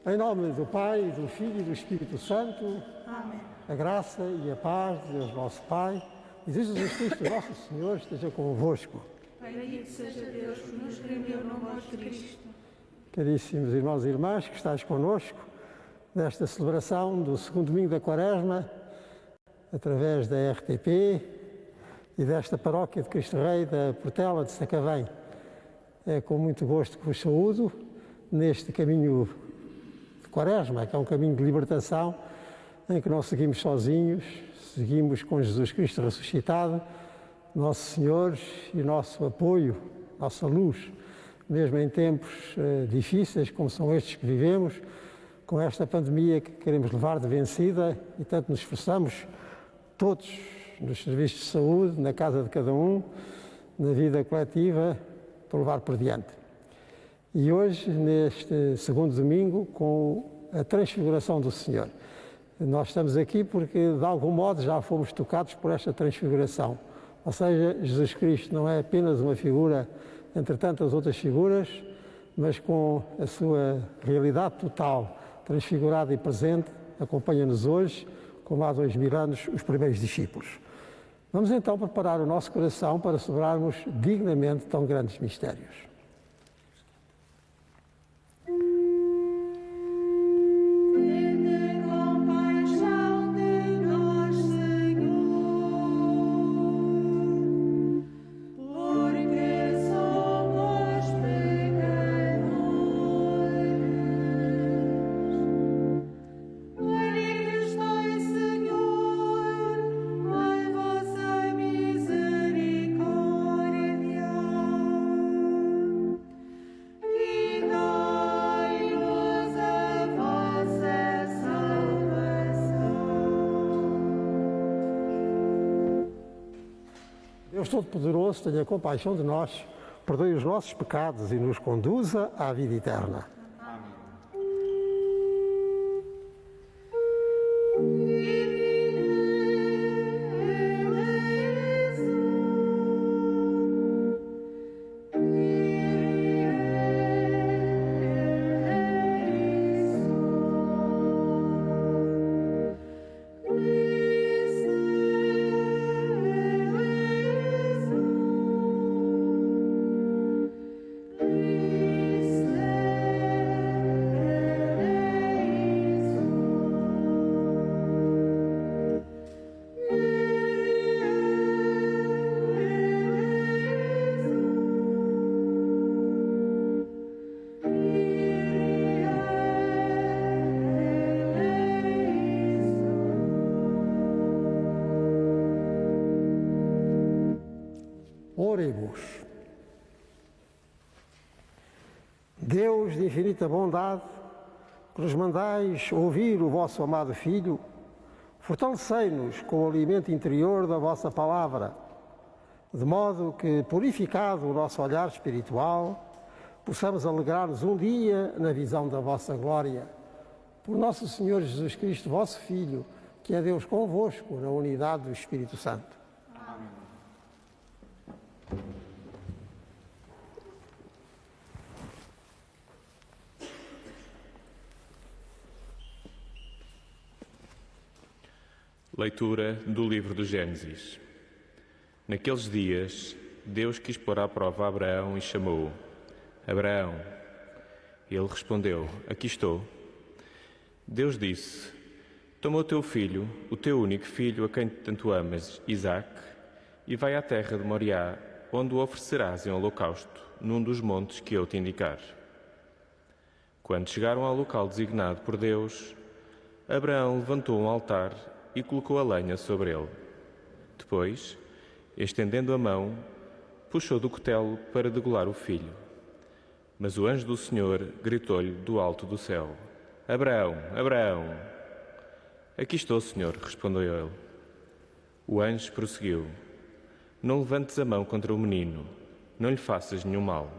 Em nome do Pai, do Filho e do Espírito Santo. Amém. A graça e a paz de Deus nosso Pai e de Jesus Cristo, nosso Senhor, esteja convosco. Bendito seja Deus que nos redimiu no amor de Cristo. Caríssimos irmãos e irmãs que estáis connosco nesta celebração do segundo domingo da Quaresma, através da RTP e desta paróquia de Cristo Rei da Portela de Sacavém. É com muito gosto que vos saúdo neste caminho de Quaresma, que é um caminho de libertação, em que não seguimos sozinhos, seguimos com Jesus Cristo ressuscitado, nosso Senhor e nosso apoio, nossa luz, mesmo em tempos difíceis como são estes que vivemos, com esta pandemia que queremos levar de vencida e tanto nos esforçamos todos nos serviços de saúde, na casa de cada um, na vida coletiva, para levar por diante. E hoje, neste segundo domingo, com a transfiguração do Senhor. Nós estamos aqui porque, de algum modo, já fomos tocados por esta transfiguração. Ou seja, Jesus Cristo não é apenas uma figura entre tantas outras figuras, mas com a sua realidade total, transfigurada e presente, acompanha-nos hoje, como há 2000 anos, os primeiros discípulos. Vamos então preparar o nosso coração para celebrarmos dignamente tão grandes mistérios. Deus Todo-Poderoso, tenha compaixão de nós, perdoe os nossos pecados e nos conduza à vida eterna. Oremos. Deus de infinita bondade, que nos mandais ouvir o vosso amado Filho, fortalecei-nos com o alimento interior da vossa palavra, de modo que, purificado o nosso olhar espiritual, possamos alegrar-nos um dia na visão da vossa glória. Por nosso Senhor Jesus Cristo, vosso Filho, que é Deus convosco na unidade do Espírito Santo. Leitura do livro do Gênesis. Naqueles dias, Deus quis pôr à prova a Abraão e chamou-o. Abraão. Ele respondeu, aqui estou. Deus disse, toma o teu filho, o teu único filho, a quem tanto amas, Isaque, e vai à terra de Moriá, onde o oferecerás em holocausto, num dos montes que eu te indicar. Quando chegaram ao local designado por Deus, Abraão levantou um altar e colocou a lenha sobre ele. Depois, estendendo a mão, puxou do cutelo para degolar o filho. Mas o anjo do Senhor gritou-lhe do alto do céu, Abraão, Abraão! Aqui estou, Senhor, respondeu ele. O anjo prosseguiu, não levantes a mão contra o menino, não lhe faças nenhum mal.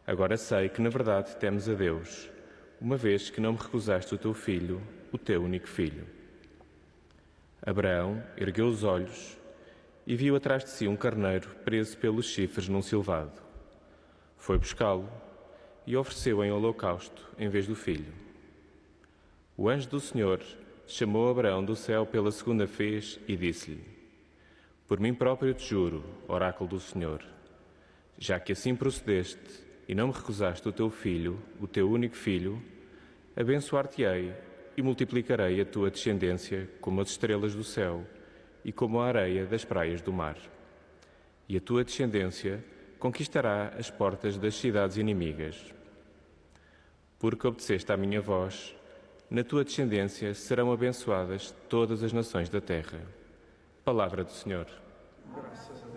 Agora sei que na verdade temes a Deus, uma vez que não me recusaste o teu filho, o teu único filho. Abraão ergueu os olhos e viu atrás de si um carneiro preso pelos chifres num silvado. Foi buscá-lo e ofereceu em holocausto em vez do filho. O anjo do Senhor chamou Abraão do céu pela segunda vez e disse-lhe: Por mim próprio te juro, oráculo do Senhor, já que assim procedeste e não me recusaste o teu filho, o teu único filho, abençoar-te-ei e multiplicarei a tua descendência como as estrelas do céu e como a areia das praias do mar. E a tua descendência conquistará as portas das cidades inimigas. Porque obedeceste à minha voz, na tua descendência serão abençoadas todas as nações da terra. Palavra do Senhor. Graças a Deus.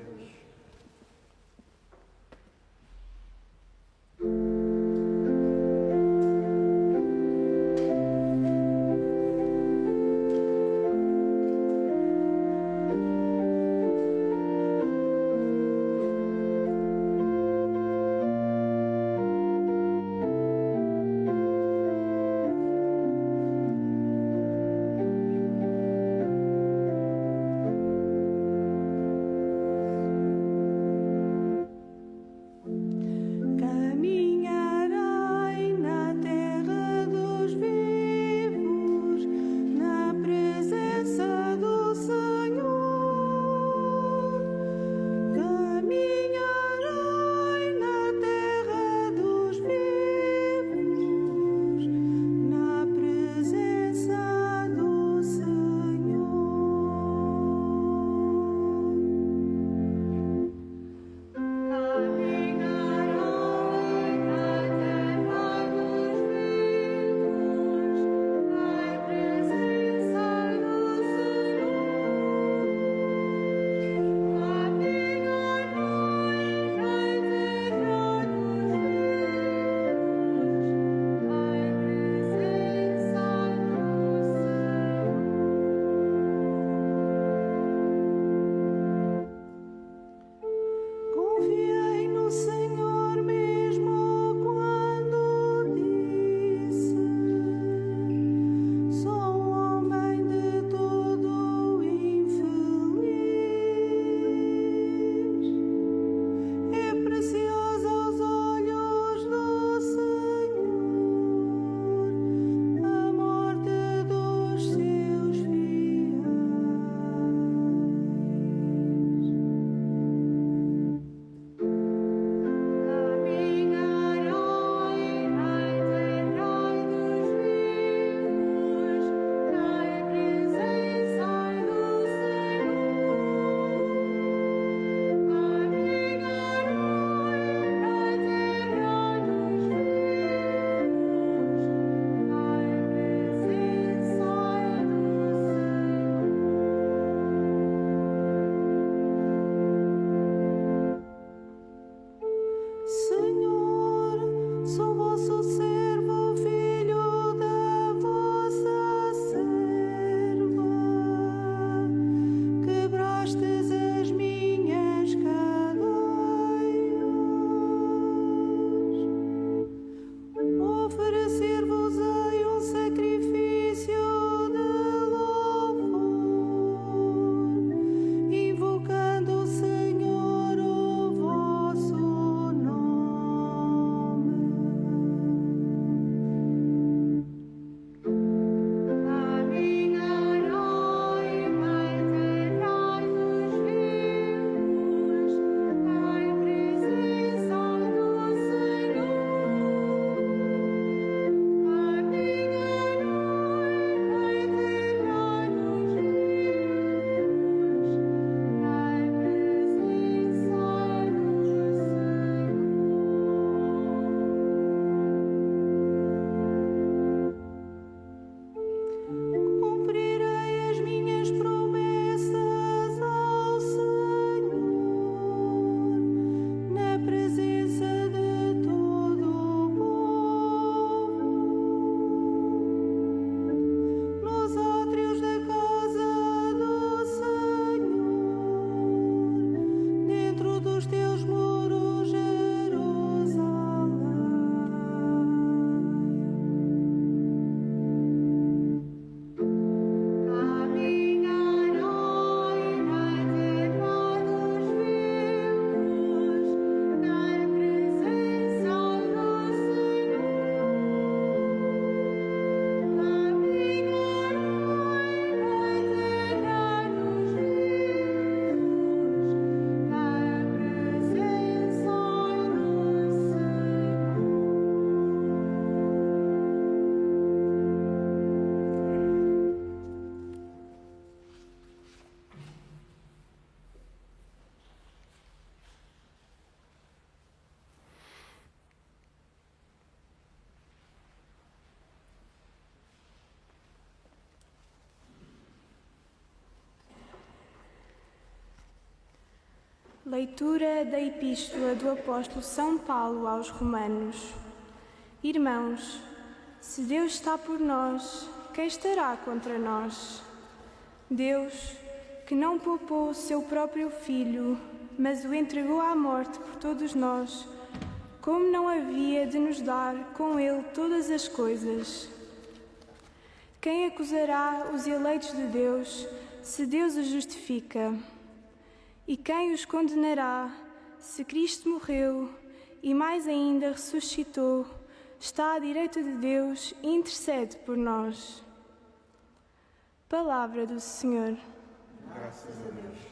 Leitura da Epístola do Apóstolo São Paulo aos Romanos. Irmãos, se Deus está por nós, quem estará contra nós? Deus, que não poupou o seu próprio Filho, mas o entregou à morte por todos nós, como não havia de nos dar com ele todas as coisas? Quem acusará os eleitos de Deus, se Deus os justifica? E quem os condenará, se Cristo morreu e mais ainda ressuscitou, está à direita de Deus e intercede por nós? Palavra do Senhor. Graças a Deus.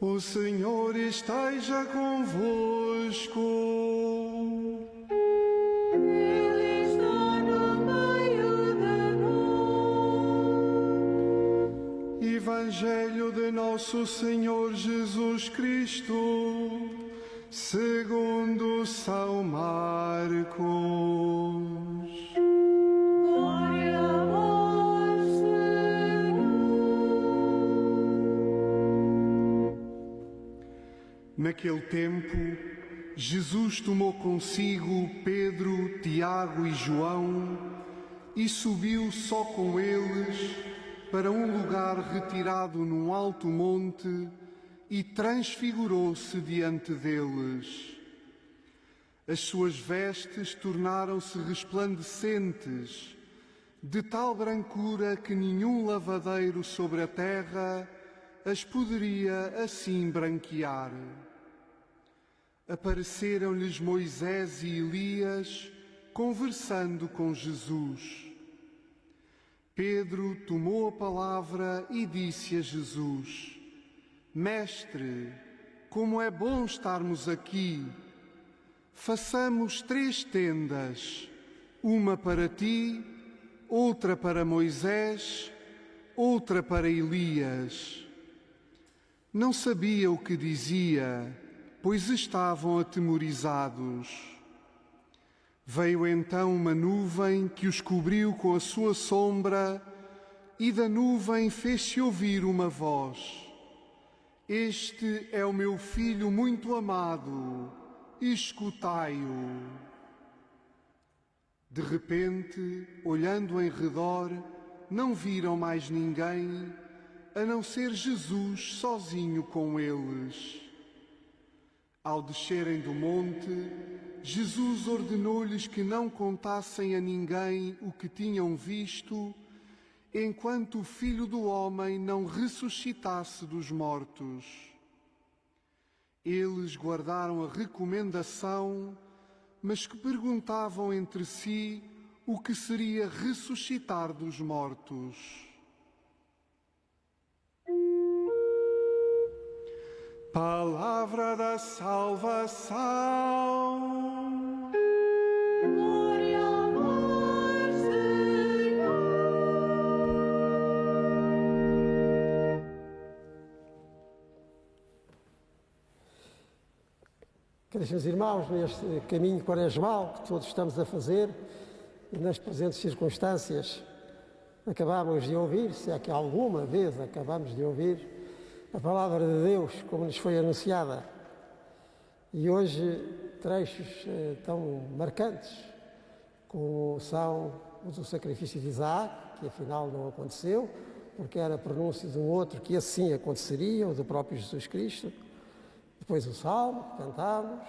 O Senhor esteja convosco. Ele está no meio de nós. Evangelho de nosso Senhor Jesus Cristo, segundo São Marcos. Glória a vós, Senhor. Naquele tempo, Jesus tomou consigo Pedro, Tiago e João e subiu só com eles para um lugar retirado num alto monte e transfigurou-se diante deles. As suas vestes tornaram-se resplandecentes, de tal brancura que nenhum lavadeiro sobre a terra as poderia assim branquear. Apareceram-lhes Moisés e Elias, conversando com Jesus. Pedro tomou a palavra e disse a Jesus: Mestre, como é bom estarmos aqui. Façamos 3 tendas, uma para ti, outra para Moisés, outra para Elias. Não sabia o que dizia, pois estavam atemorizados. Veio então uma nuvem que os cobriu com a sua sombra, e da nuvem fez-se ouvir uma voz: Este é o meu filho muito amado, escutai-o. De repente, olhando em redor, não viram mais ninguém, a não ser Jesus sozinho com eles. Ao descerem do monte, Jesus ordenou-lhes que não contassem a ninguém o que tinham visto, enquanto o Filho do Homem não ressuscitasse dos mortos. Eles guardaram a recomendação, mas que perguntavam entre si o que seria ressuscitar dos mortos. Palavra da salvação. Glória a vós, Senhor. caríssimos irmãos, neste caminho quaresmal que todos estamos a fazer e nas presentes circunstâncias, acabamos de ouvir, se é que alguma vez acabamos de ouvir, a palavra de Deus como nos foi anunciada. E hoje trechos tão marcantes, como são o do sacrifício de Isaac, que afinal não aconteceu, porque era pronúncio de um outro que assim aconteceria, o do próprio Jesus Cristo. Depois o Salmo, que cantámos,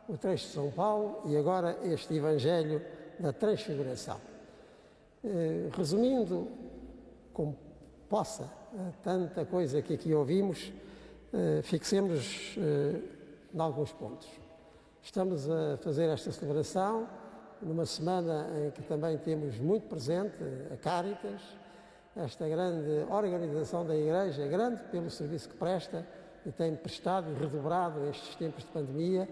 o trecho de São Paulo e agora este Evangelho da Transfiguração. Resumindo, como possa, tanta coisa que aqui ouvimos, fixemos em alguns pontos. Estamos a fazer esta celebração numa semana em que também temos muito presente a Cáritas, esta grande organização da Igreja, grande pelo serviço que presta e tem prestado e redobrado estes tempos de pandemia,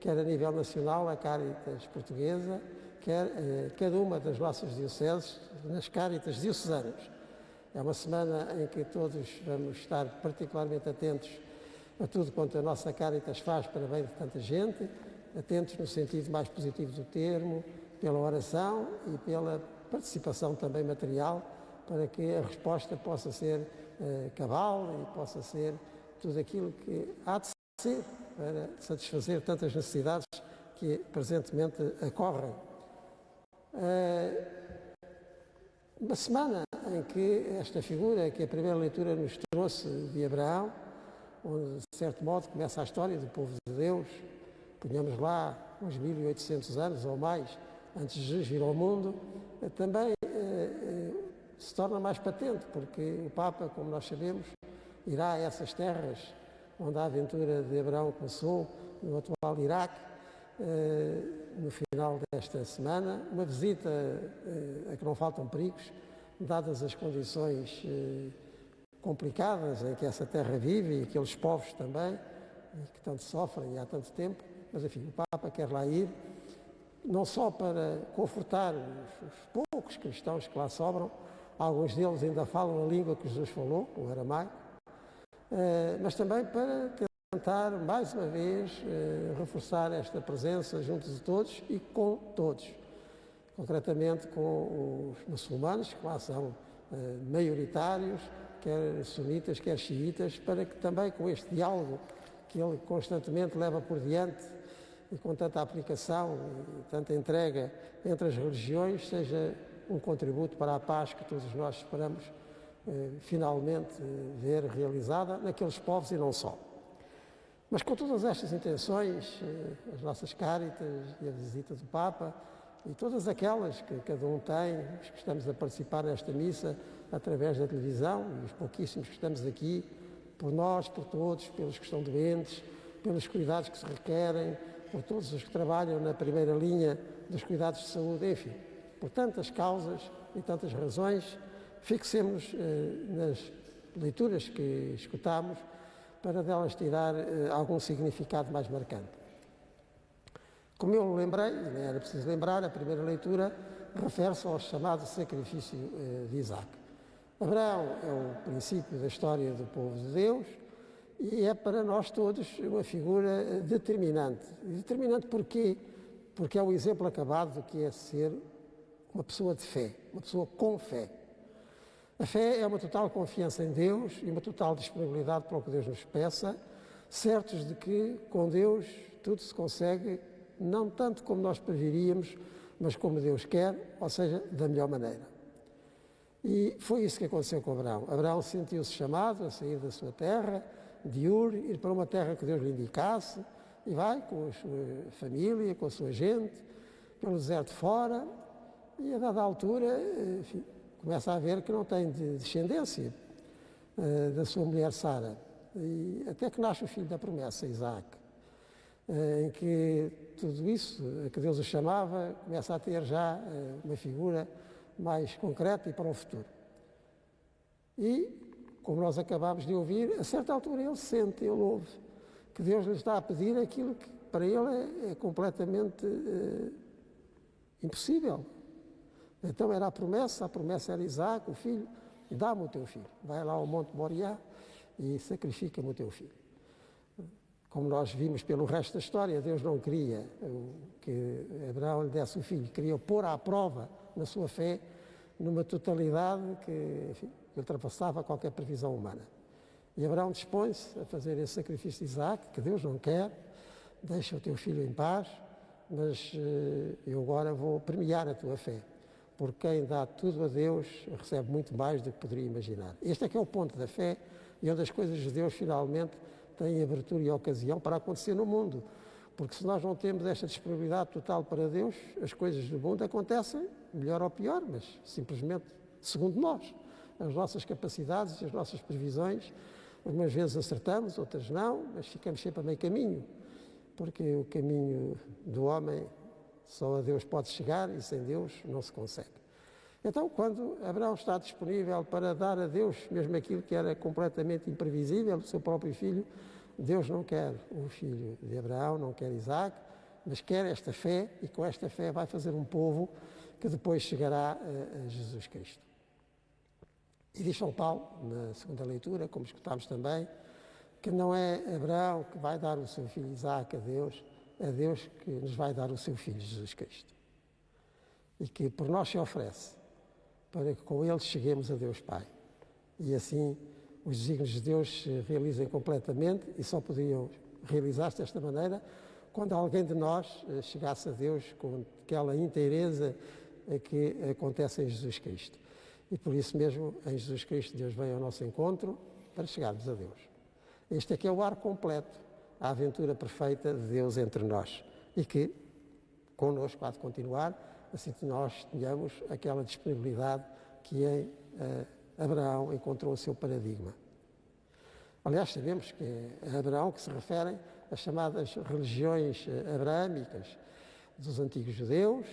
quer a nível nacional, a Cáritas portuguesa, quer cada uma das nossas dioceses, nas Cáritas diocesanas. É uma semana em que todos vamos estar particularmente atentos a tudo quanto a nossa Cáritas faz para bem de tanta gente, atentos no sentido mais positivo do termo, pela oração e pela participação também material, para que a resposta possa ser cabal e possa ser tudo aquilo que há de ser para satisfazer tantas necessidades que presentemente ocorrem. Uma semana em que esta figura que a primeira leitura nos trouxe de Abraão, onde de certo modo começa a história do povo de Deus, ponhamos lá uns 1800 anos ou mais antes de Jesus vir ao mundo, também se torna mais patente, porque o Papa, como nós sabemos, irá a essas terras onde a aventura de Abraão começou, no atual Iraque, no final desta semana, uma visita a que não faltam perigos, dadas as condições complicadas em que essa terra vive e aqueles povos também, que tanto sofrem há tanto tempo, mas enfim, o Papa quer lá ir, não só para confortar os poucos cristãos que lá sobram, alguns deles ainda falam a língua que Jesus falou, o aramaico, mas também para tentar, mais uma vez, reforçar esta presença junto de todos e com todos. Concretamente com os muçulmanos, que lá são maioritários, quer sunitas, quer xiitas, para que também com este diálogo que ele constantemente leva por diante e com tanta aplicação e tanta entrega entre as religiões, seja um contributo para a paz que todos nós esperamos finalmente ver realizada naqueles povos e não só. Mas com todas estas intenções, as nossas cáritas e a visita do Papa e todas aquelas que cada um tem, os que estamos a participar nesta missa através da televisão e os pouquíssimos que estamos aqui, por nós, por todos, pelos que estão doentes, pelos cuidados que se requerem, por todos os que trabalham na primeira linha dos cuidados de saúde, enfim, por tantas causas e tantas razões, fixemos nas leituras que escutamos para delas tirar algum significado mais marcante. Como eu lembrei, e nem era preciso lembrar, a primeira leitura refere-se ao chamado sacrifício de Isaac. Abraão é o princípio da história do povo de Deus e é para nós todos uma figura determinante. Determinante porquê? Porque é o exemplo acabado do que é ser uma pessoa de fé, uma pessoa com fé. A fé é uma total confiança em Deus e uma total disponibilidade para o que Deus nos peça, certos de que com Deus tudo se consegue, não tanto como nós preveríamos, mas como Deus quer, ou seja, da melhor maneira. E foi isso que aconteceu com Abraão. Abraão sentiu-se chamado a sair da sua terra, de Ur, ir para uma terra que Deus lhe indicasse, e vai com a sua família, com a sua gente, pelo deserto fora, e a dada altura, enfim, começa a ver que não tem descendência da sua mulher Sara. E até que nasce o filho da promessa, Isaac, em que tudo isso, a que Deus o chamava, começa a ter já uma figura mais concreta e para o futuro. E, como nós acabámos de ouvir, a certa altura ele sente, ele ouve, que Deus lhe está a pedir aquilo que para ele é completamente impossível. Então era a promessa era Isaac, o filho, dá-me o teu filho. Vai lá ao Monte Moriá e sacrifica-me o teu filho. como nós vimos pelo resto da história, Deus não queria que Abraão lhe desse o filho, queria pôr à prova na sua fé numa totalidade que, enfim, ultrapassava qualquer previsão humana. E Abraão dispõe-se a fazer esse sacrifício de Isaac, que Deus não quer, deixa o teu filho em paz, mas eu agora vou premiar a tua fé, porque quem dá tudo a Deus recebe muito mais do que poderia imaginar. Este é que é o ponto da fé e onde as coisas de Deus finalmente têm abertura e ocasião para acontecer no mundo. Porque se nós não temos esta disponibilidade total para Deus, as coisas do mundo acontecem, melhor ou pior, mas simplesmente segundo nós. As nossas capacidades e as nossas previsões, umas vezes acertamos, outras não, mas ficamos sempre a meio caminho. Porque o caminho do homem só a Deus pode chegar e sem Deus não se consegue. Então, quando Abraão está disponível para dar a Deus mesmo aquilo que era completamente imprevisível, o seu próprio filho, Deus não quer o filho de Abraão, não quer Isaac, mas quer esta fé, e com esta fé vai fazer um povo que depois chegará a Jesus Cristo. E diz São Paulo, na segunda leitura, como escutámos também, que não é Abraão que vai dar o seu filho Isaac a Deus, é Deus que nos vai dar o seu filho Jesus Cristo. E que por nós se oferece, para que com ele cheguemos a Deus Pai. E assim os desígnios de Deus se realizem completamente, e só poderiam realizar-se desta maneira quando alguém de nós chegasse a Deus com aquela inteireza que acontece em Jesus Cristo. E por isso mesmo, em Jesus Cristo, Deus vem ao nosso encontro para chegarmos a Deus. Este é que é o arco completo, a aventura perfeita de Deus entre nós, e que connosco há de continuar, assim que nós tenhamos aquela disponibilidade que em Abraão encontrou o seu paradigma. Aliás, sabemos que é a Abraão que se referem às chamadas religiões abraâmicas dos antigos judeus,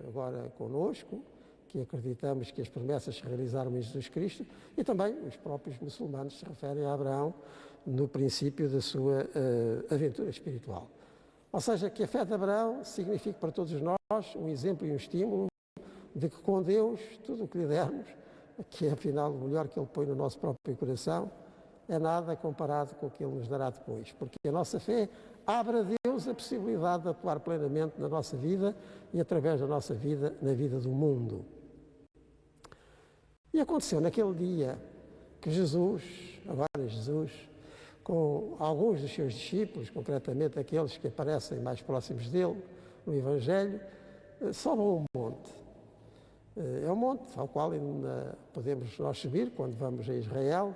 agora conosco, que acreditamos que as promessas se realizaram em Jesus Cristo, e também os próprios muçulmanos se referem a Abraão no princípio da sua aventura espiritual. Ou seja, que a fé de Abraão significa para todos nós um exemplo e um estímulo de que com Deus, tudo o que lhe dermos, que é afinal o melhor que Ele põe no nosso próprio coração, é nada comparado com o que Ele nos dará depois. Porque a nossa fé abre a Deus a possibilidade de atuar plenamente na nossa vida e através da nossa vida, na vida do mundo. E aconteceu naquele dia que Jesus, com alguns dos seus discípulos, concretamente aqueles que aparecem mais próximos dele no Evangelho, sobe a um monte. É um monte ao qual ainda podemos nós subir quando vamos a Israel,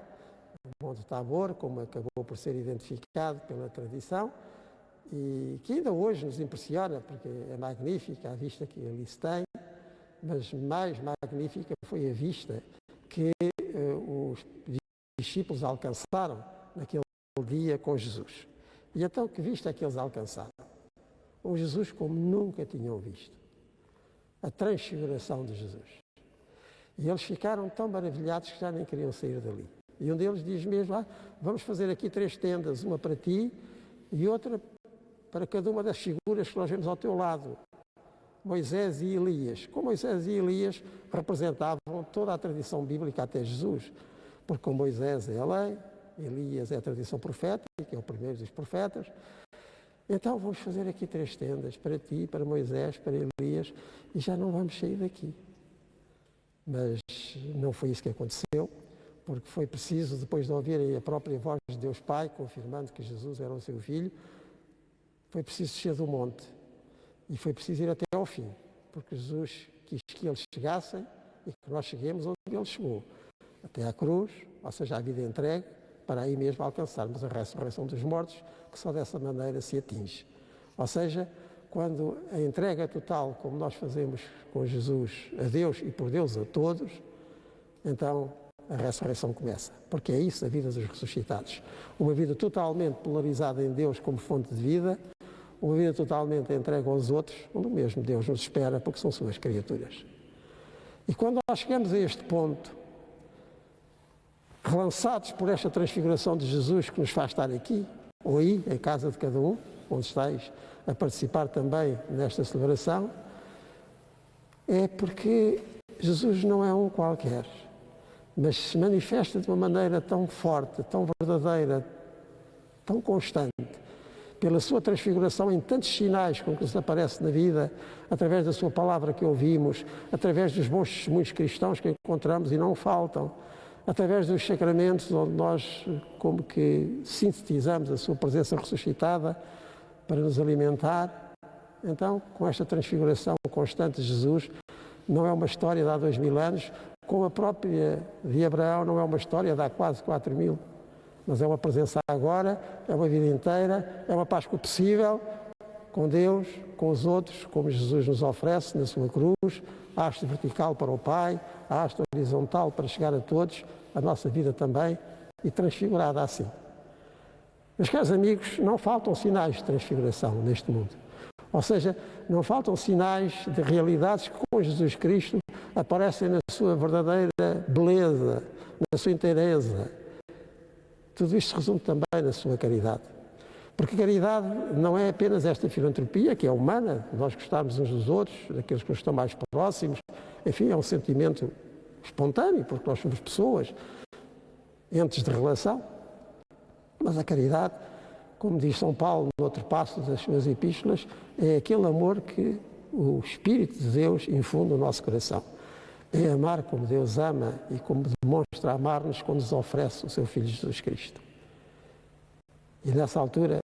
o Monte Tabor, como acabou por ser identificado pela tradição, e que ainda hoje nos impressiona, porque é magnífica a vista que ali se tem, mas mais magnífica foi a vista que os discípulos alcançaram naquele dia com Jesus. E então, que vista é que eles alcançaram? Um Jesus como nunca tinham visto. A transfiguração de Jesus. E eles ficaram tão maravilhados que já nem queriam sair dali. E um deles diz mesmo, vamos fazer aqui 3 tendas, uma para ti e outra para cada uma das figuras que nós vemos ao teu lado. Moisés e Elias. Com Moisés e Elias representavam toda a tradição bíblica até Jesus. Porque com Moisés é a lei, Elias é a tradição profética, que é o primeiro dos profetas. Então vamos fazer aqui 3 tendas, para ti, para Moisés, para Elias, e já não vamos sair daqui. Mas não foi isso que aconteceu, porque foi preciso, depois de ouvirem a própria voz de Deus Pai, confirmando que Jesus era o seu filho, foi preciso descer do monte. E foi preciso ir até ao fim, porque Jesus quis que eles chegassem e que nós cheguemos onde ele chegou. Até à cruz, ou seja, a vida entregue, para aí mesmo alcançarmos a ressurreição dos mortos, que só dessa maneira se atinge. Ou seja, quando a entrega total, como nós fazemos com Jesus a Deus e por Deus a todos, então a ressurreição começa. Porque é isso a vida dos ressuscitados. Uma vida totalmente polarizada em Deus como fonte de vida, uma vida totalmente entregue aos outros, onde o mesmo Deus nos espera, porque são suas criaturas. E quando nós chegamos a este ponto, relançados por esta transfiguração de Jesus que nos faz estar aqui, ou aí, em casa de cada um, onde estáis a participar também nesta celebração, é porque Jesus não é um qualquer, mas se manifesta de uma maneira tão forte, tão verdadeira, tão constante, pela sua transfiguração em tantos sinais com que nos aparece na vida, através da sua palavra que ouvimos, através dos bons testemunhos cristãos que encontramos e não faltam, através dos sacramentos onde nós como que sintetizamos a sua presença ressuscitada para nos alimentar. Então, com esta transfiguração constante de Jesus, não é uma história de há 2000 anos, como a própria de Abraão não é uma história de há quase 4000, mas é uma presença agora, é uma vida inteira, é uma Páscoa possível, com Deus, com os outros, como Jesus nos oferece na sua cruz, a haste vertical para o Pai, a haste horizontal para chegar a todos, a nossa vida também, e transfigurada assim. Meus caros amigos, não faltam sinais de transfiguração neste mundo. Ou seja, não faltam sinais de realidades que com Jesus Cristo aparecem na sua verdadeira beleza, na sua inteireza. Tudo isto se resume também na sua caridade. Porque caridade não é apenas esta filantropia, que é humana, nós gostarmos uns dos outros, daqueles que nos estão mais próximos, enfim, é um sentimento espontâneo, porque nós somos pessoas, entes de relação. Mas a caridade, como diz São Paulo no outro passo das suas epístolas, é aquele amor que o Espírito de Deus infunde no nosso coração. É amar como Deus ama e como demonstra amar-nos quando nos oferece o seu Filho Jesus Cristo. E nessa altura,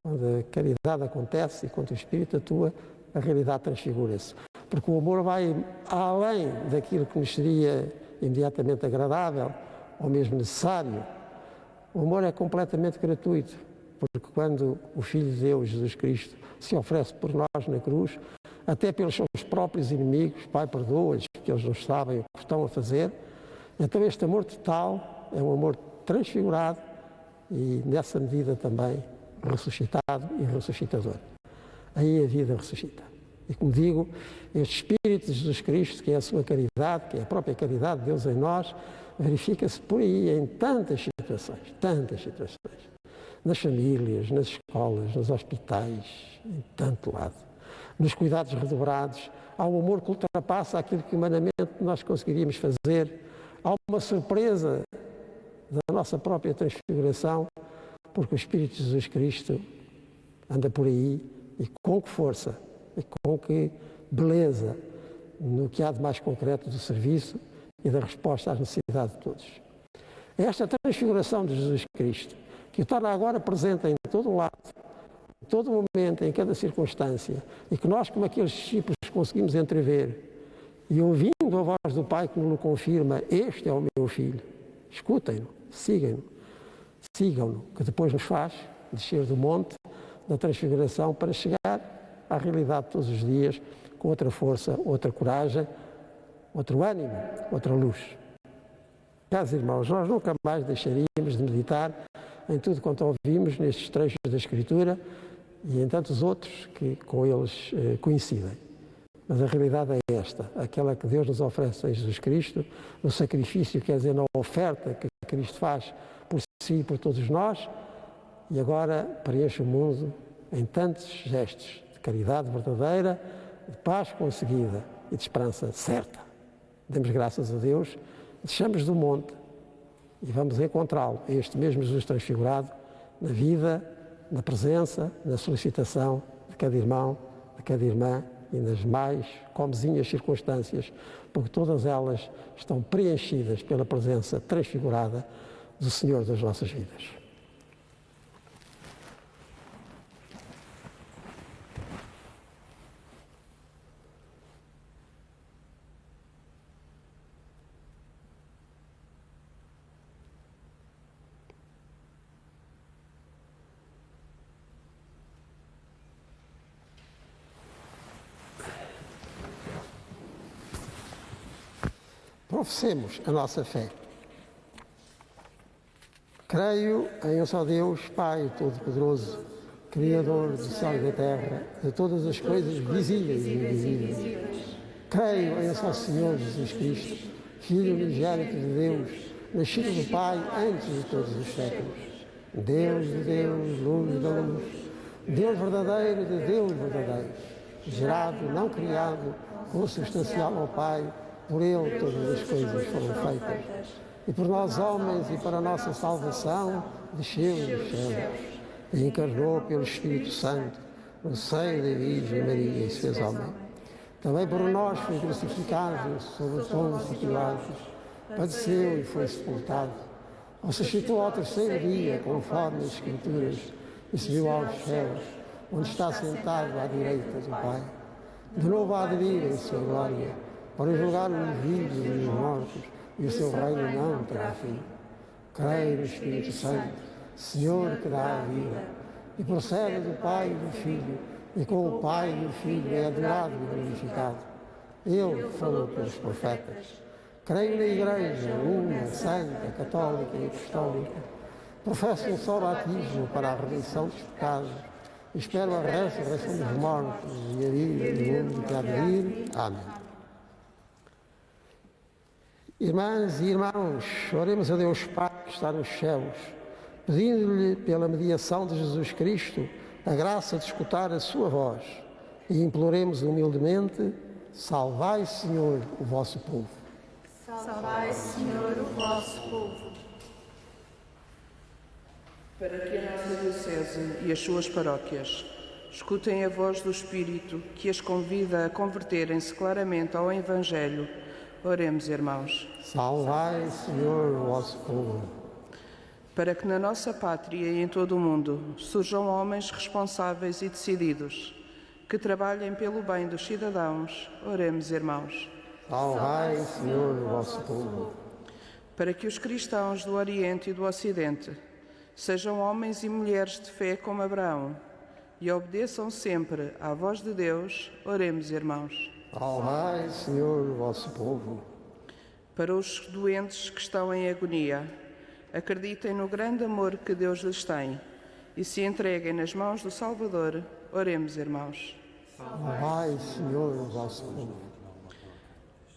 quando a caridade acontece e quando o Espírito atua, a realidade transfigura-se. Porque o amor vai além daquilo que nos seria imediatamente agradável ou mesmo necessário. O amor é completamente gratuito, porque quando o Filho de Deus, Jesus Cristo, se oferece por nós na cruz, até pelos seus próprios inimigos, Pai, perdoa-lhes, porque eles não sabem o que estão a fazer. Então este amor total é um amor transfigurado e, nessa medida também, ressuscitado e ressuscitador. Aí a vida ressuscita. E como digo, este Espírito de Jesus Cristo, que é a sua caridade, que é a própria caridade de Deus em nós, verifica-se por aí em tantas situações. Nas famílias, nas escolas, nos hospitais, em tanto lado. Nos cuidados redobrados, há um amor que ultrapassa aquilo que humanamente nós conseguiríamos fazer. Há uma surpresa da nossa própria transfiguração, porque o Espírito de Jesus Cristo anda por aí e com que força, e com que beleza no que há de mais concreto do serviço e da resposta às necessidades de todos. É esta transfiguração de Jesus Cristo que o torna agora presente em todo o lado, em todo o momento, em cada circunstância, e que nós, como aqueles discípulos, conseguimos entrever, e ouvindo a voz do Pai que nos confirma, este é o meu Filho, escutem-no, sigam-no, que depois nos faz descer do monte da transfiguração para chegar à realidade todos os dias, com outra força, outra coragem, outro ânimo, outra luz. Caros irmãos, nós nunca mais deixaríamos de meditar em tudo quanto ouvimos nestes trechos da Escritura e em tantos outros que com eles coincidem. Mas a realidade é esta, aquela que Deus nos oferece em Jesus Cristo, no sacrifício, quer dizer, na oferta que Cristo faz por si e por todos nós, e agora preenche o mundo em tantos gestos de caridade verdadeira, de paz conseguida e de esperança certa. Demos graças a Deus, descemos do monte e vamos encontrá-lo, este mesmo Jesus transfigurado, na vida, na presença, na solicitação de cada irmão, de cada irmã e nas mais comezinhas circunstâncias, porque todas elas estão preenchidas pela presença transfigurada do Senhor das nossas vidas. Professemos a nossa fé. Creio em um só Deus, Pai Todo-Poderoso, Criador do céu e da terra, de todas as coisas visíveis e invisíveis. Creio em um só Senhor Jesus Cristo, Filho unigênito de Deus, nascido do Pai antes de todos os séculos. Deus de Deus, luz da luz, Deus verdadeiro de Deus verdadeiro, gerado, não criado, consubstancial ao Pai, por Ele todas as coisas foram feitas. E por nós homens e para a nossa salvação, desceu dos céus. e encarnou pelo Espírito Santo no seio da Virgem Maria e se fez homem. Também por nós foi crucificado sob os Pôncio Pilatos, padeceu e foi sepultado. Ressuscitou ao terceiro dia, conforme as Escrituras, e subiu aos céus, onde está sentado à direita do Pai. De novo há de vir em sua glória, para julgar os vivos e os mortos, e o seu reino não terá fim. Creio no Espírito Santo, Senhor que dá a vida, e procede do Pai e do Filho, e com o Pai e o Filho é adorado e glorificado. Ele falou pelos profetas. Creio na Igreja, una, santa, católica e apostólica. Professo um só batismo para a remissão dos pecados. Espero a ressurreição dos mortos e a vida do mundo que há de vir. Amém. Irmãs e irmãos, oremos a Deus Pai que está nos céus, pedindo-lhe, pela mediação de Jesus Cristo, a graça de escutar a sua voz, e imploremos humildemente: salvai, Senhor, o vosso povo. Salvai, Senhor, o vosso povo. Para que a nossa Diocese e as suas paróquias escutem a voz do Espírito que as convida a converterem-se claramente ao Evangelho, oremos, irmãos. Salvai, Senhor, o vosso povo. Para que na nossa pátria e em todo o mundo surjam homens responsáveis e decididos, que trabalhem pelo bem dos cidadãos, oremos, irmãos. Salvai, Senhor, o vosso povo. Para que os cristãos do Oriente e do Ocidente sejam homens e mulheres de fé como Abraão e obedeçam sempre à voz de Deus, oremos, irmãos. Salvai, Senhor, o vosso povo. Para os doentes que estão em agonia, acreditem no grande amor que Deus lhes tem e se entreguem nas mãos do Salvador, oremos, irmãos. Salvai, Senhor, o vosso povo.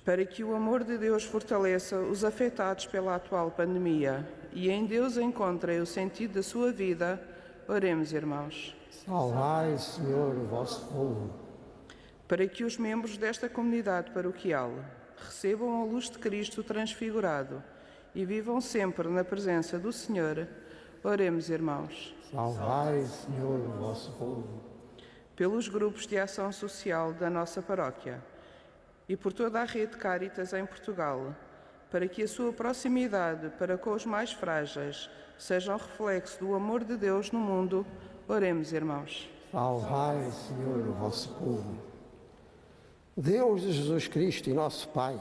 Para que o amor de Deus fortaleça os afetados pela atual pandemia e em Deus encontrem o sentido da sua vida, oremos, irmãos. Salvai, Senhor, o vosso povo. Para que os membros desta comunidade paroquial recebam a luz de Cristo transfigurado e vivam sempre na presença do Senhor, oremos, irmãos. Salvai, Senhor, o vosso povo. Pelos grupos de ação social da nossa paróquia e por toda a rede Cáritas em Portugal, para que a sua proximidade para com os mais frágeis seja um reflexo do amor de Deus no mundo, oremos, irmãos. Salvai, Senhor, o vosso povo. Deus de Jesus Cristo e nosso Pai,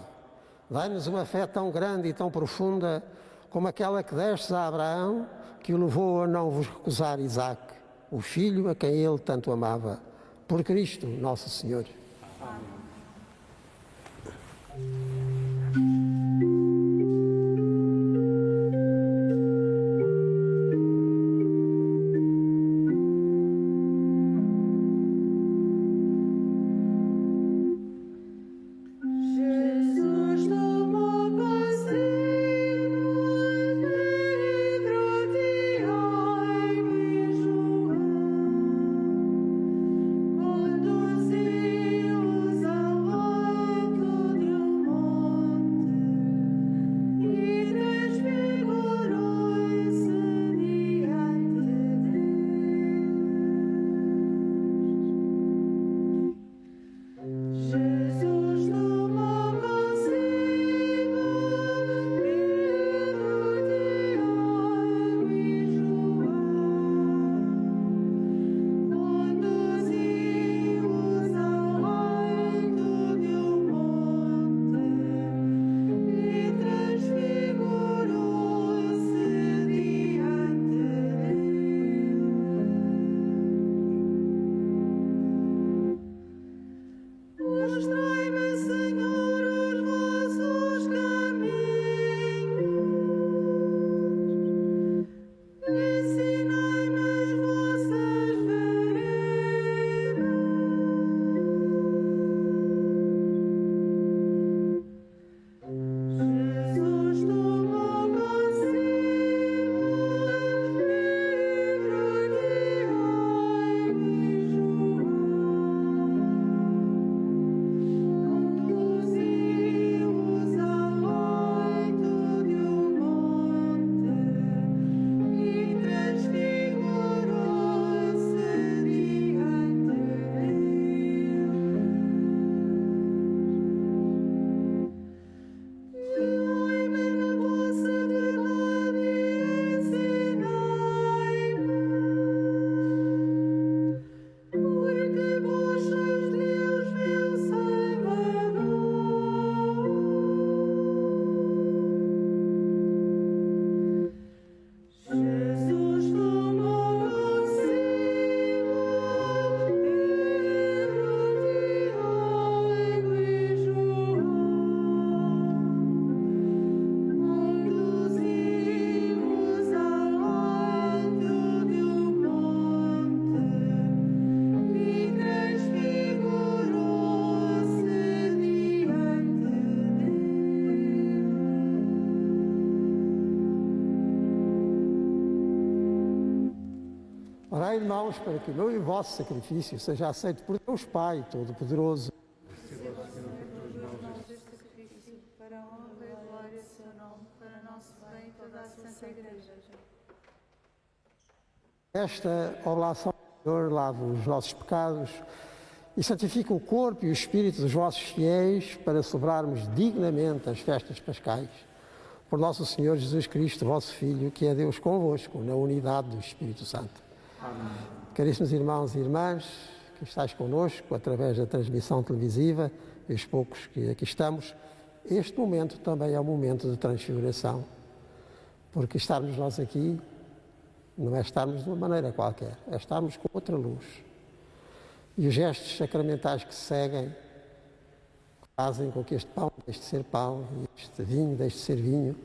dai-nos uma fé tão grande e tão profunda como aquela que destes a Abraão, que o levou a não vos recusar Isaque, o filho a quem ele tanto amava. Por Cristo, nosso Senhor. irmãos, para que o meu e o vosso sacrifício seja aceito por Deus Pai Todo-Poderoso. Para a honra e glória do seu nome, para nosso bem e toda a Santa Igreja. Esta oblação, Senhor, lava os nossos pecados e santifica o corpo e o espírito dos vossos fiéis para celebrarmos dignamente as festas pascais. Por nosso Senhor Jesus Cristo, vosso Filho, que é Deus convosco, na unidade do Espírito Santo. Amém. Caríssimos irmãos e irmãs, que estáis connosco através da transmissão televisiva, e os poucos que aqui estamos, este momento também é um momento de transfiguração, porque estarmos nós aqui não é estarmos de uma maneira qualquer, é estarmos com outra luz. E os gestos sacramentais que seguem fazem com que este pão deixe de ser pão e este vinho deixe de ser vinho,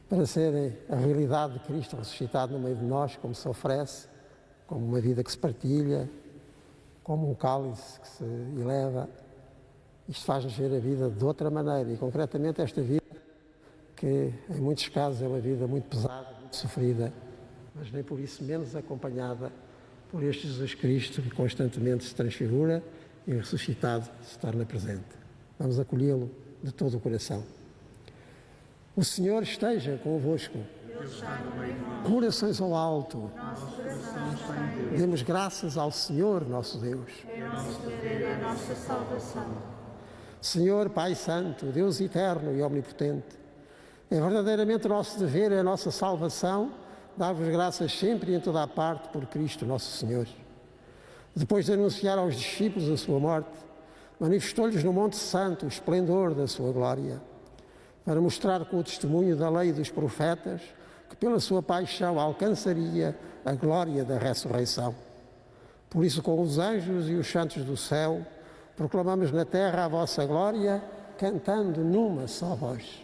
para serem a realidade de Cristo ressuscitado no meio de nós, como se oferece, como uma vida que se partilha, como um cálice que se eleva. Isto faz-nos ver a vida de outra maneira, e concretamente esta vida, que em muitos casos é uma vida muito pesada, muito sofrida, mas nem por isso menos acompanhada por este Jesus Cristo que constantemente se transfigura e ressuscitado se torna presente. Vamos acolhê-lo de todo o coração. O Senhor esteja convosco. Corações ao alto. Demos graças ao Senhor nosso Deus. É nosso dever e a nossa salvação. Senhor Pai Santo, Deus eterno e omnipotente, é verdadeiramente nosso dever e a nossa salvação dar-vos graças sempre e em toda a parte por Cristo nosso Senhor. Depois de anunciar aos discípulos a sua morte, manifestou-lhes no Monte Santo o esplendor da sua glória, para mostrar com o testemunho da lei e dos profetas que pela sua paixão alcançaria a glória da ressurreição. Por isso, com os anjos e os santos do céu, proclamamos na terra a vossa glória, cantando numa só voz.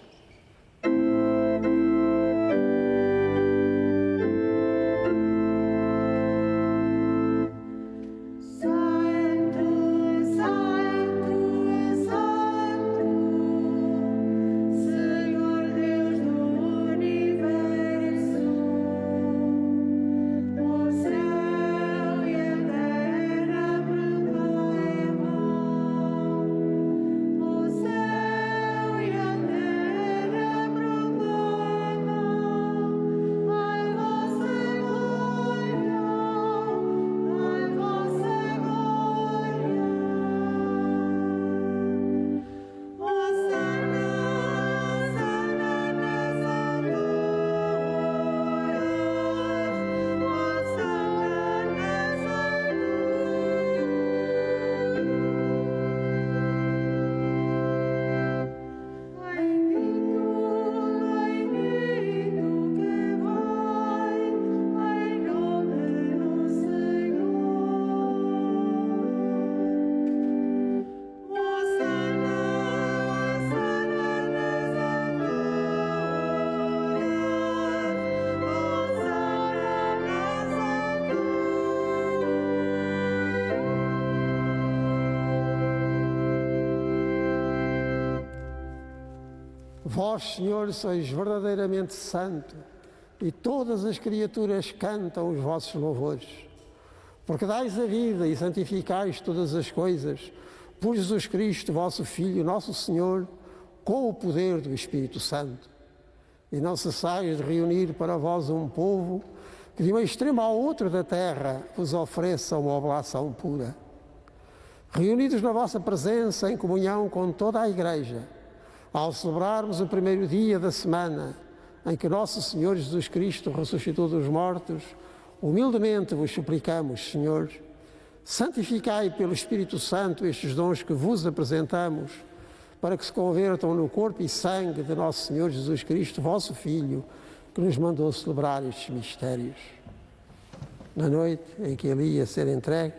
Vós, Senhor, sois verdadeiramente santo, e todas as criaturas cantam os vossos louvores. Porque dais a vida e santificais todas as coisas, por Jesus Cristo, vosso Filho, nosso Senhor, com o poder do Espírito Santo. E não cessais de reunir para vós um povo que de um extremo ao outro da terra vos ofereça uma oblação pura. Reunidos na vossa presença, em comunhão com toda a Igreja, ao celebrarmos o primeiro dia da semana em que nosso Senhor Jesus Cristo ressuscitou dos mortos, humildemente vos suplicamos, Senhor, santificai pelo Espírito Santo estes dons que vos apresentamos, para que se convertam no corpo e sangue de nosso Senhor Jesus Cristo, vosso Filho, que nos mandou celebrar estes mistérios. Na noite em que ele ia ser entregue,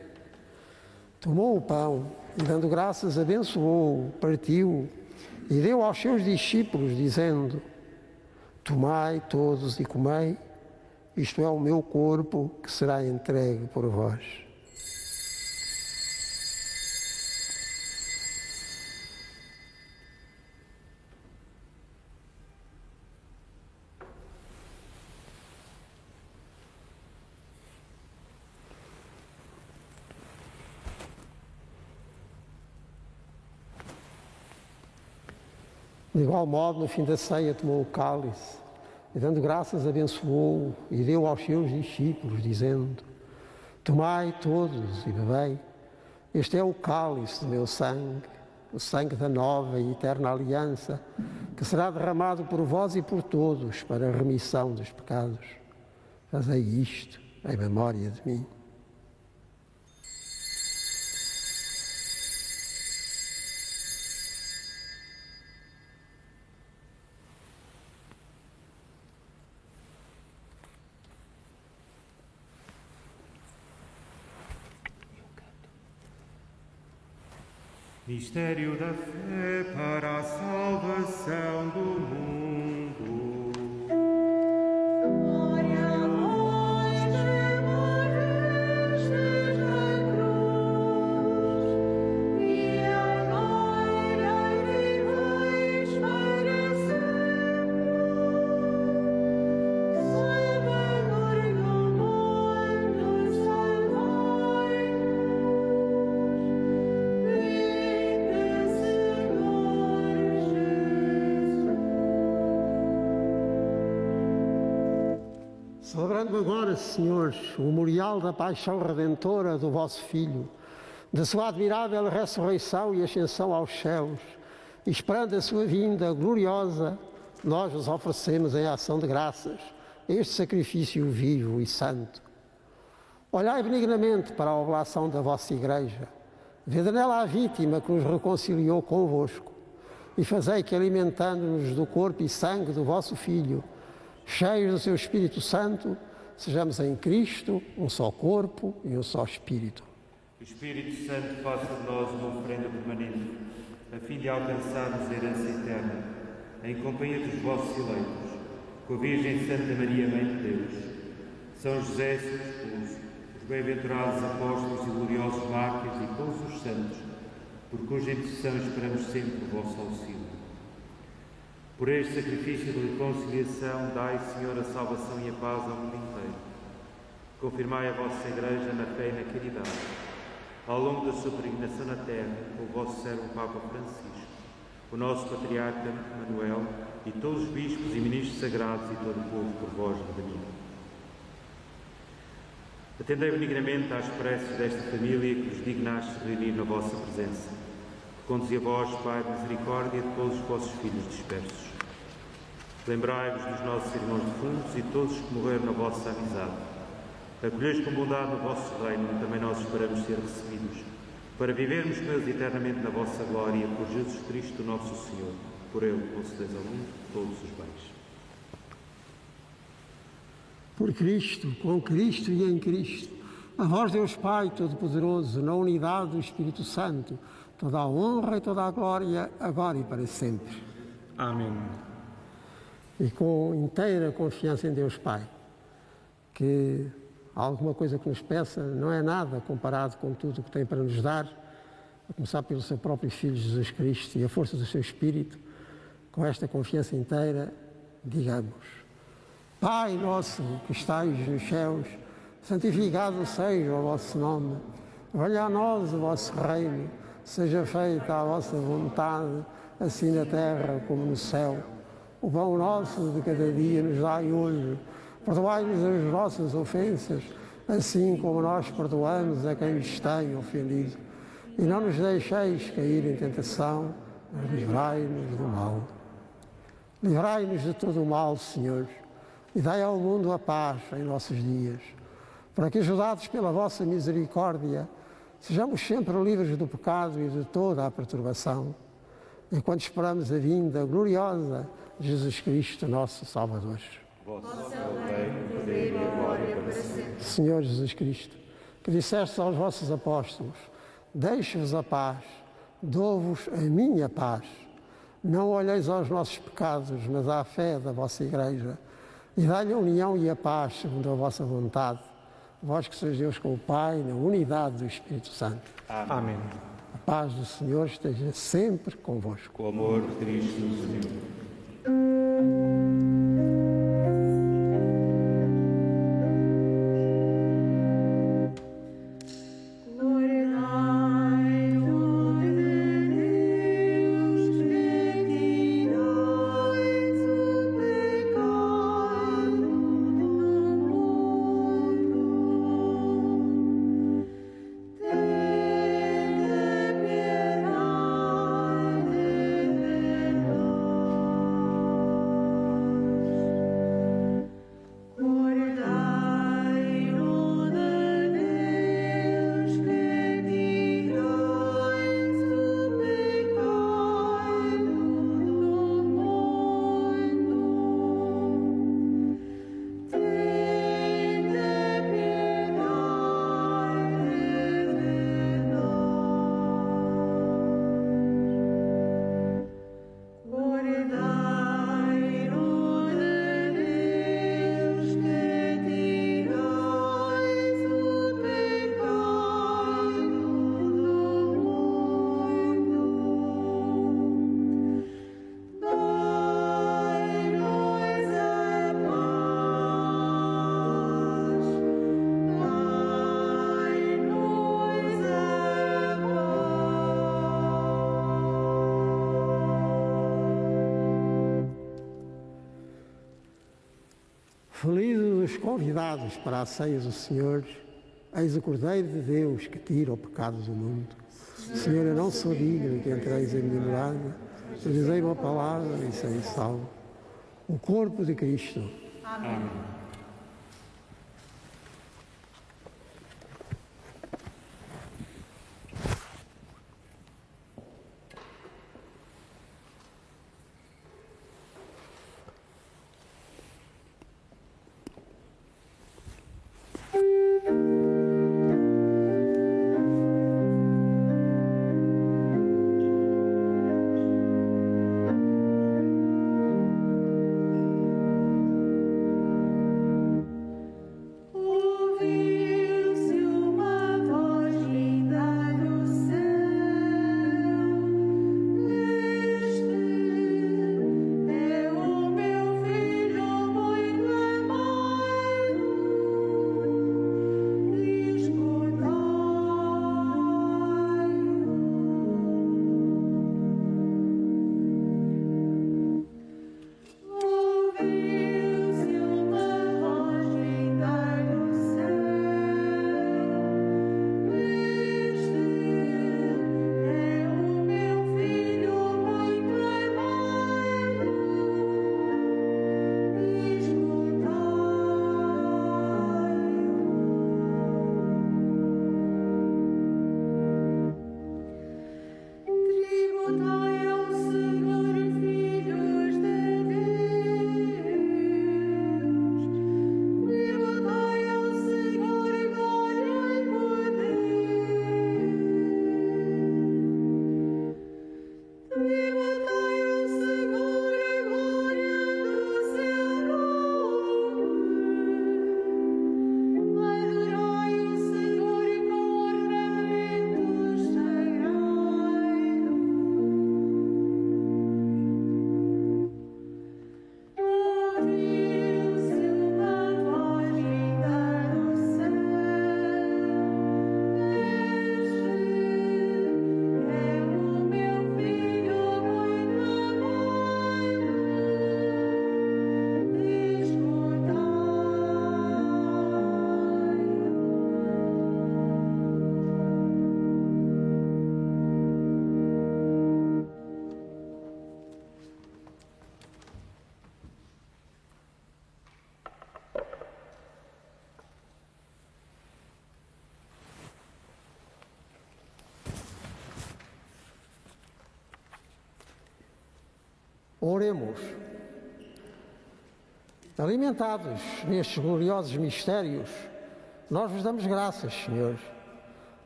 tomou o pão e, dando graças, abençoou, partiu e deu aos seus discípulos, dizendo: tomai todos e comei, isto é o meu corpo que será entregue por vós. De igual modo, no fim da ceia, tomou o cálice e, dando graças, abençoou e deu aos seus discípulos, dizendo: tomai todos e bebei. Este é o cálice do meu sangue, o sangue da nova e eterna aliança, que será derramado por vós e por todos para a remissão dos pecados. Fazei isto em memória de mim. Mistério da fé para a salvação do mundo. Glória a vós que morrestes na cruz, e agora viveis para sempre. Salvador do mundo, salvai-nos. Celebrando agora, senhores, o memorial da paixão redentora do vosso Filho, da sua admirável ressurreição e ascensão aos céus, e esperando a sua vinda gloriosa, nós vos oferecemos em ação de graças este sacrifício vivo e santo. Olhai benignamente para a oblação da vossa Igreja, vede nela a vítima que nos reconciliou convosco, e fazei que, alimentando-nos do corpo e sangue do vosso Filho, cheios do seu Espírito Santo, sejamos em Cristo um só corpo e um só Espírito. O Espírito Santo faça de nós uma oferenda permanente, a fim de alcançarmos a herança eterna, em companhia dos vossos eleitos, com a Virgem Santa Maria, Mãe de Deus, São José, seu esposo, os bem-aventurados apóstolos e gloriosos mártires e todos os santos, por cuja intercessão esperamos sempre o vosso auxílio. Por este sacrifício de reconciliação, dai, Senhor, a salvação e a paz ao mundo inteiro. Confirmai a vossa Igreja na fé e na caridade, ao longo da sua peregrinação na terra, com o vosso servo Papa Francisco, o nosso Patriarca Manuel e todos os bispos e ministros sagrados e todo o povo por vós redimido. Atendei benignamente às preces desta família que vos dignaste reunir na vossa presença. Conduzi a vós, Pai de misericórdia, de todos os vossos filhos dispersos. Lembrai-vos dos nossos irmãos defuntos e todos os que morreram na vossa amizade. Acolhei-os com bondade no vosso reino, onde também nós esperamos ser recebidos, para vivermos com eles eternamente na vossa glória, por Jesus Cristo, nosso Senhor. Por Ele concedeis ao mundo todos os bens. Por Cristo, com Cristo e em Cristo, a vós, Deus Pai Todo-Poderoso, na unidade do Espírito Santo, toda a honra e toda a glória, agora e para sempre. Amém. E com inteira confiança em Deus Pai, que alguma coisa que nos peça não é nada comparado com tudo o que tem para nos dar, a começar pelo seu próprio Filho Jesus Cristo e a força do seu Espírito, com esta confiança inteira, digamos: Pai nosso que estais nos céus, santificado seja o vosso nome, venha a nós o vosso reino, seja feita a vossa vontade, assim na terra como no céu. O pão nosso de cada dia nos dai hoje. Perdoai-nos as nossas ofensas, assim como nós perdoamos a quem nos tem ofendido. E não nos deixeis cair em tentação, mas livrai-nos do mal. Livrai-nos de todo o mal, Senhor, e dai ao mundo a paz em nossos dias, para que, ajudados pela vossa misericórdia, sejamos sempre livres do pecado e de toda a perturbação, enquanto esperamos a vinda gloriosa de Jesus Cristo, nosso Salvador. Senhor Jesus Cristo, que disseste aos vossos apóstolos: deixo-vos a paz, dou-vos a minha paz. Não olheis aos nossos pecados, mas à fé da vossa Igreja, e dai-lhe a união e a paz segundo a vossa vontade. Vós que sois Deus com o Pai, na unidade do Espírito Santo. Amém. A paz do Senhor esteja sempre convosco. Com o amor de Cristo, Senhor. Glória a Deus, que Felizes os convidados para a ceia do Senhor. Eis o Cordeiro de Deus que tira o pecado do mundo. Senhor, eu não sou digno que entreis em minha morada, mas dizei uma palavra e serei salvo. O corpo de Cristo. Amém. Oremos. Alimentados nestes gloriosos mistérios, nós vos damos graças, Senhor,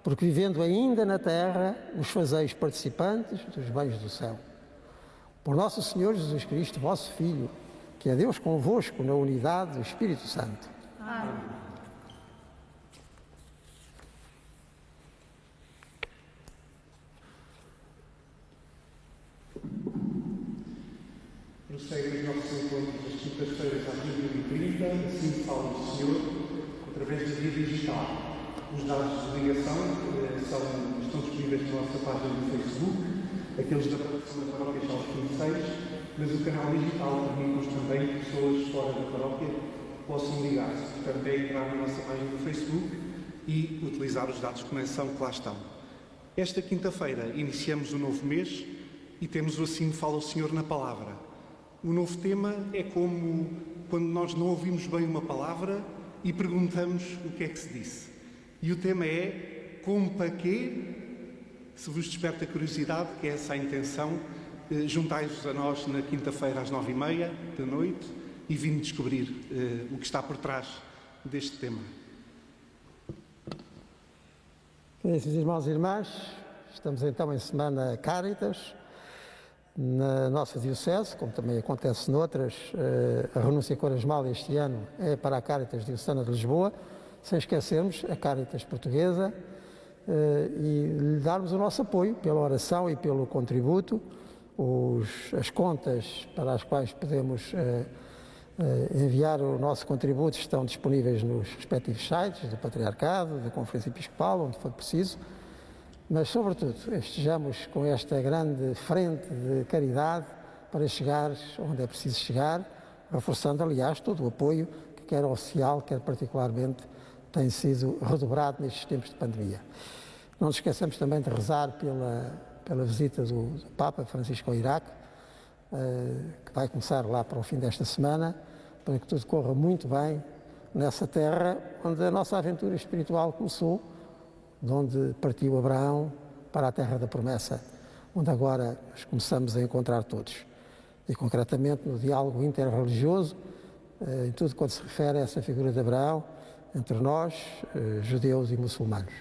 porque vivendo ainda na terra, os fazeis participantes dos bens do céu. Por nosso Senhor Jesus Cristo, vosso Filho, que é Deus convosco na unidade do Espírito Santo. Amém. Prossegue os nossos encontros das quintas-feiras às 20h30, assim fala o Senhor, através da via digital. Os dados de ligação estão disponíveis na nossa página do Facebook, aqueles da plataforma da paróquia são os 26, mas o canal digital permite-nos também que pessoas fora da paróquia possam ligar-se. Portanto, é entrar na nossa página do Facebook e utilizar os dados de conexão que lá estão. Esta quinta-feira iniciamos um novo mês e temos o Assim Fala o Senhor na Palavra. O novo tema é como quando nós não ouvimos bem uma palavra e perguntamos o que é que se disse. E o tema é como para quê? Se vos desperta a curiosidade, que é essa a intenção, juntai-vos a nós na quinta-feira às 9h30 da noite e vim descobrir o que está por trás deste tema. Queridos irmãos e irmãs, estamos então em Semana Cáritas. Na nossa Diocese, como também acontece noutras, a renúncia quaresmal este ano é para a Cáritas Diocesana de Lisboa, sem esquecermos a Cáritas Portuguesa e lhe darmos o nosso apoio pela oração e pelo contributo. As contas para as quais podemos enviar o nosso contributo estão disponíveis nos respectivos sites do Patriarcado, da Conferência Episcopal, onde for preciso. Mas, sobretudo, estejamos com esta grande frente de caridade para chegar onde é preciso chegar, reforçando, aliás, todo o apoio que quer oficial, quer particularmente, tem sido redobrado nestes tempos de pandemia. Não nos esqueçamos também de rezar pela visita do Papa Francisco ao Iraque, que vai começar lá para o fim desta semana, para que tudo corra muito bem nessa terra onde a nossa aventura espiritual começou, de onde partiu Abraão para a terra da promessa, onde agora nos começamos a encontrar todos. E concretamente no diálogo interreligioso, em tudo quanto se refere a essa figura de Abraão, entre nós, judeus e muçulmanos.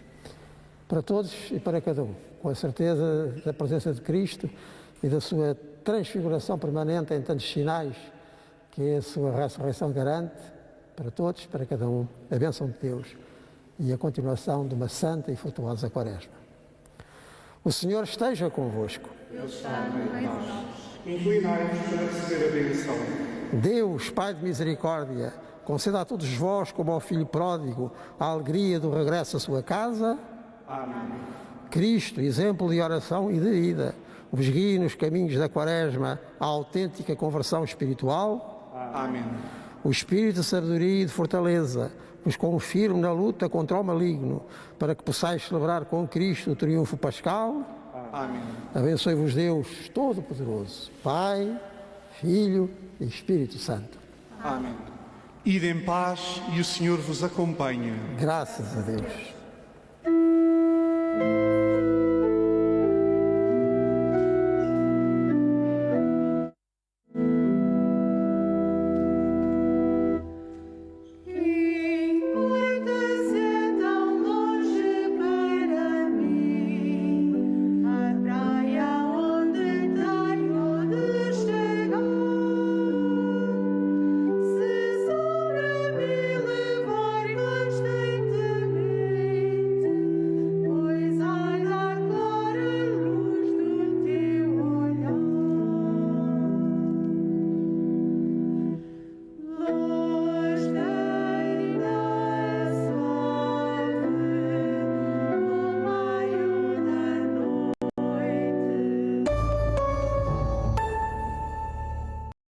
Para todos e para cada um, com a certeza da presença de Cristo e da sua transfiguração permanente em tantos sinais que a sua ressurreição garante, para todos, para cada um, a bênção de Deus e a continuação de uma santa e frutuosa Quaresma. O Senhor esteja convosco. Ele está no meio de nós. Inclinai-vos para receber a benção. Deus, Pai de misericórdia, conceda a todos vós, como ao Filho pródigo, a alegria do regresso à sua casa. Amém. Cristo, exemplo de oração e de vida, vos guie nos caminhos da Quaresma à autêntica conversão espiritual. Amém. O espírito de sabedoria e de fortaleza vos confirme na luta contra o maligno, para que possais celebrar com Cristo o triunfo pascal. Amém. Abençoe-vos Deus Todo-Poderoso, Pai, Filho e Espírito Santo. Amém. Ide em paz e o Senhor vos acompanhe. Graças a Deus.